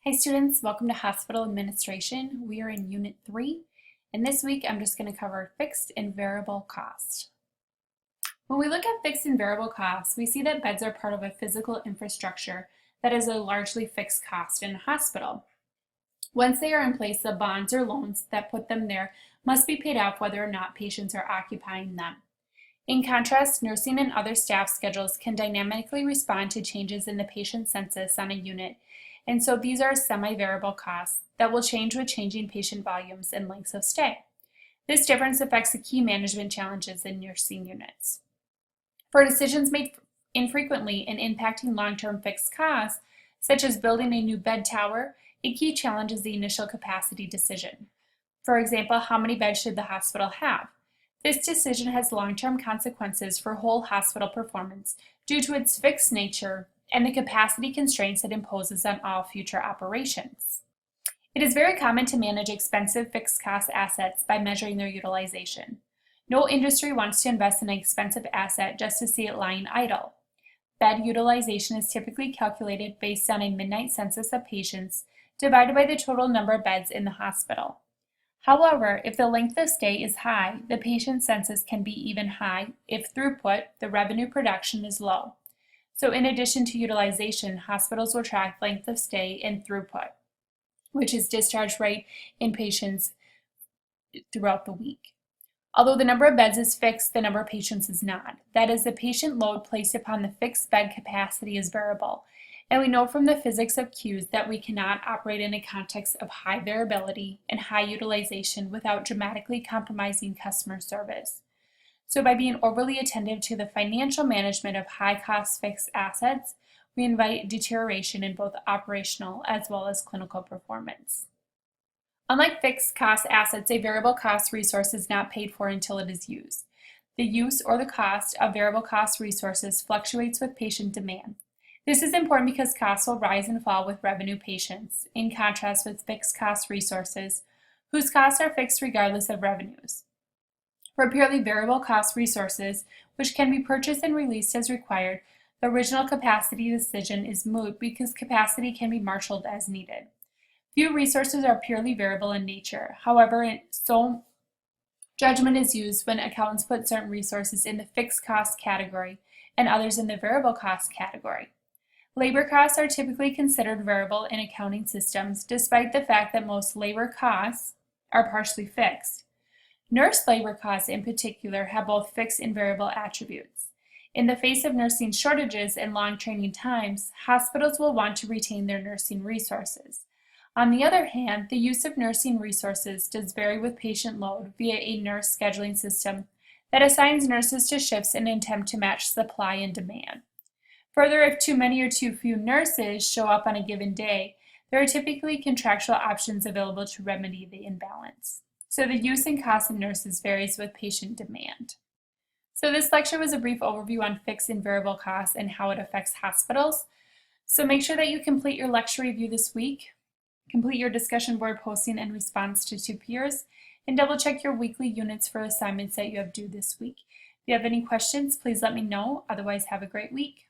Hi students, welcome to Hospital Administration. We are in Unit 3, and this week I'm just going to cover fixed and variable cost. When we look at fixed and variable costs, we see that beds are part of a physical infrastructure that is a largely fixed cost in a hospital. Once they are in place, the bonds or loans that put them there must be paid off whether or not patients are occupying them. In contrast, nursing and other staff schedules can dynamically respond to changes in the patient census on a unit, and so these are semi-variable costs that will change with changing patient volumes and lengths of stay. This difference affects the key management challenges in nursing units. For decisions made infrequently and impacting long-term fixed costs, such as building a new bed tower, a key challenge is the initial capacity decision. For example, how many beds should the hospital have? This decision has long-term consequences for whole hospital performance due to its fixed nature and the capacity constraints it imposes on all future operations. It is very common to manage expensive fixed cost assets by measuring their utilization. No industry wants to invest in an expensive asset just to see it lying idle. Bed utilization is typically calculated based on a midnight census of patients divided by the total number of beds in the hospital. However, if the length of stay is high, the patient census can be even high if throughput, the revenue production, is low. So in addition to utilization, hospitals will track length of stay and throughput, which is discharge rate in patients throughout the week. Although the number of beds is fixed, the number of patients is not. That is, the patient load placed upon the fixed bed capacity is variable. And we know from the physics of queues that we cannot operate in a context of high variability and high utilization without dramatically compromising customer service. So by being overly attentive to the financial management of high-cost fixed assets, we invite deterioration in both operational as well as clinical performance. Unlike fixed cost assets, a variable cost resource is not paid for until it is used. The use or the cost of variable cost resources fluctuates with patient demand. This is important because costs will rise and fall with revenue patients, in contrast with fixed cost resources, whose costs are fixed regardless of revenues. For purely variable cost resources, which can be purchased and released as required, the original capacity decision is moot because capacity can be marshaled as needed. Few resources are purely variable in nature. However, so judgment is used when accountants put certain resources in the fixed cost category and others in the variable cost category. Labor costs are typically considered variable in accounting systems, despite the fact that most labor costs are partially fixed. Nurse labor costs in particular have both fixed and variable attributes. In the face of nursing shortages and long training times, hospitals will want to retain their nursing resources. On the other hand, the use of nursing resources does vary with patient load via a nurse scheduling system that assigns nurses to shifts in an attempt to match supply and demand. Further, if too many or too few nurses show up on a given day, there are typically contractual options available to remedy the imbalance. So the use and cost of nurses varies with patient demand. So this lecture was a brief overview on fixed and variable costs and how it affects hospitals. So make sure that you complete your lecture review this week, complete your discussion board posting in response to 2 peers, and double check your weekly units for assignments that you have due this week. If you have any questions, please let me know. Otherwise, have a great week.